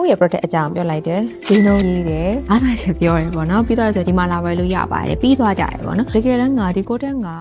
ကိုယ့်ရဲ့ product အကြောင်းပြောလိုက်တယ်ဈေးနှုန်းရေးတယ်အားသာချက်ပြောတယ်ပေါ့နော်ပြီးတော့ဆိုဒီမှာလာပဲလို့ရပါတယ်ပြီးသွားကြတယ်ပေါ့နော်တကယ်တမ်းငါဒီကိုတက်ငါ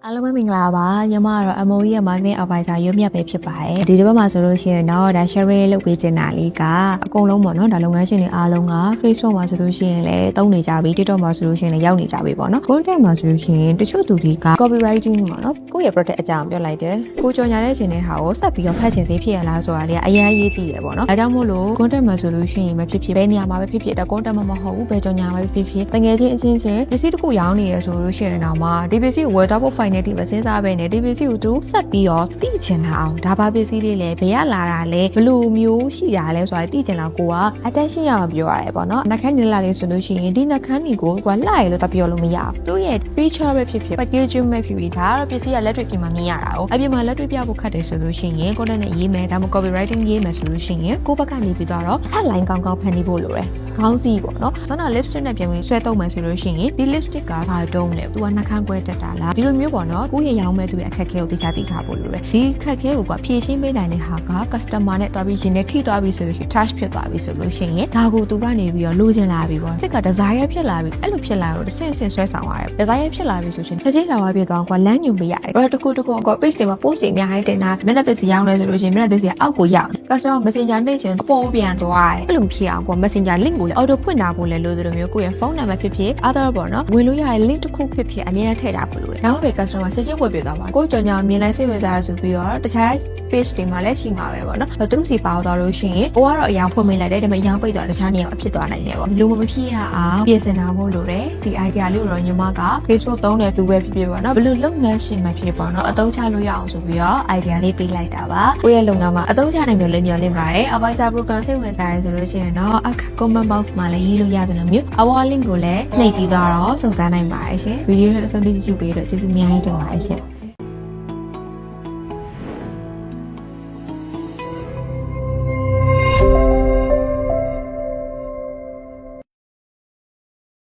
အားလုံးပဲမင်္ဂလာပါညီမကတော့ MOE ရဲ့ marketing advisor ရုံးမြတ်ပဲဖြစ်ပါတယ်ဒီတစ်ပတ်မှာဆိုလို့ရှိရင်တော့ဒါ sharing လုပ်ပေးချင်တာလေးကအကုန်လုံးပေါ့နော်ဒါလုပ်ငန်းရှင်တွေအားလုံးက Facebook မှာဆိုလို့ရှိရင်လည်းတုံးနေကြပြီ TikTok မှာဆိုလို့ရှိရင်လည်းရောက်နေကြပြီပေါ့နော် content မှာဆိုလို့ရှိရင်တချို့သူတွေက copywriting ပေါ့နော်ကိုယ့်ရဲ့ product အကြောင်းပြောလိုက်တယ်ကိုကြော်ညာတဲ့ခြင်းတဲ့ဟာကိုဆက်ပြီးတော့ဖတ်ချင်စေဖြစ်ရလားဆိုတာလေးကအရင်ရေးကြည့်တယ်ပေါ့နော်ဒါကြောင့်မို့လို့ content မှာဆိုလို့ရှိရင်မဖြစ်ဖြစ်ဘယ်နေရာမှာပဲဖြစ်ဖြစ်ဒါ content မှာမဟုတ်ဘူးဘယ်ကြော်ညာမှာပဲဖြစ်ဖြစ်တကယ်ချင်းအချင်းချင်းပစ္စည်းတစ်ခုရောင်းနေရဆိုလို့ရှိရင်တော့မှဒီပစ္စည်းကိုဝယ်တော့ဖို့ final တိပဲစဉ်းစားပဲနဲ့ဒီပစ္စည်းကိုသူဆက်ပြီးတော့သိချင်တာအောင်ဒါဘာပစ္စည်းလေးလဲဘယ်ရလာတာလဲဘလို့မျိုးရှိတာလဲဆိုတာသိချင်တာကိုက attention ရအောင်ပြောရတယ်ပေါ့နော်နှာခမ်းနေလာလေးဆိုလို့ရှိရင်ဒီနှာခမ်းတွေကိုကလှရလို့တပြောလို့မရဘူးသူ့ရဲ့ feature ပဲဖြစ်ဖြစ် packaging ပဲဖြစ်ဖြစ်ဒါကတော့ပစ္စည်းကလက်တွေ့ပြင်မှာမြင်ရတာ哦အပြင်မှာလက်တွေ့ပြဖို့ခက်တယ်ဆိုလို့ရှိရင် content နဲ့ရေးမယ်ဒါမှမဟုတ် copywriting ရေးမယ်ဆိုလို့ရှိရင်ကိုယ့်ဘက်ကနေပြီးတော့ headline ကောင်းကောင်းဖန်တီးဖို့လိုတယ်ခေါင်းစည်းပေါ့နော်ဆိုတော့ lipstick နဲ့ပြန်ပြီးဆွဲသုံးမယ်ဆိုလို့ရှိရင်ဒီ lipstick ကဘာတုံးလဲသူကနှာခမ်းကွဲတက်တာလားဒီလိုမျိုးပေါ့နော်ကိုယ့်ရဲ့ရောင်းမဲ့သူရဲ့အခက်အခဲကိုသိချသိထားဖို့လိုတယ်ဒီအခက်အခဲကိုကဖြည့်ရှင်းပေးနိုင်တဲ့ဟာက customer နဲ့တွားပြီးရှင်နဲ့ထိသွားပြီဆိုလို့ရှိရင် touch ဖြစ်သွားပြီဆိုလို့ရှိရင်ဒါကိုသူကနေပြီးတော့လိုချင်လာပြီပေါ့စိတ်က desire ဖြစ်လာပြီအဲ့လိုဖြစ်လာတော့တစ်ဆင့်ဆင့်ဆွဲဆောင်ရတယ် desire ဖြစ်လာပြီဆိုရင်တစ်ချိန်လာပြည့်သွားကွာလမ်းညွန်ပေးရတယ်အဲ့တော့တကူက page တွေမှာ post တွေအများကြီးတင်တာမျက်နှာသက်စီရောင်းလဲဆိုလို့ရှိရင်မျက်နှာသက်စီအောက်ကိုရောက် customer messenger နှိပ်ချင်အပေါ်ပြန်သွားတယ်အဲ့လိုဖြစ်အောင်ကွာ messenger link ကိုလည်း auto ဖွင့်တာဖို့လည်းလိုသလိုမျိုးကိုယ့်ရဲ့ ဖုန်းနံပါတ်ဖြစ်ဖြစ် other ပေါ့နော်ဝင်လို့ရတဲ့ link တစ်ခုဖြစ်ဖြစ်အများကြီးထည့်ထားဖို့လိုတယ်နောက်ပဲ customer စစ်စစ်ဝယ်ပြသွားပါကိုကြော်ညာမြင်လိုက်စိတ်ဝင်စားဆိုပြီးတော့တခြား page တွေမှာလည်းရှိမှာပဲပေါ့နော်သူတို့စီပါသွားလို့ရှိရင်ကိုကတော့အရင်ဖွင့်မိလိုက်တယ်ဒါပေမဲ့အရင်ပိတ်သွားတခြားနေရာမှာဖြစ်သွားနိုင်တယ်ပေါ့ဒီလိုမဖြစ်ရအောင်ပြင်ဆင်ထားဖို့လိုတယ်ဒီ idea လေးကိုတော့ညီမက Facebook သုံးတယ်သူပဲဖြစ်ဖြစ်ပေါ့နော်ဘယ်လိုလုပ်ငန်းရှင်မှဖြစ်ပေါ့နော်အသုံးချလို့ရအောင်ဆိုပြီးတော့ idea လေးပေးလိုက်တာပါကိုယ့်ရဲ့လုပ်ငန်းမှာအသုံးချနိုင်မျိုးလေးမျှော်လင့်ပါတယ် advisor program စိတ်ဝင်စားရဆိုလို့ရှိရင်တော့အခ comment box မှာလည်းရေးလို့ရတယ်လို့မျိုး our link ကိုလည်းနှိပ်ပြီးတော့စုံစမ်းနိုင်ပါတယ်ရှင်ဗီဒီယိုလေးအဆုံးထိကြည့်ပေးတော့ကျေးဇူးအများကြီးတင်ပါတယ်ရှင်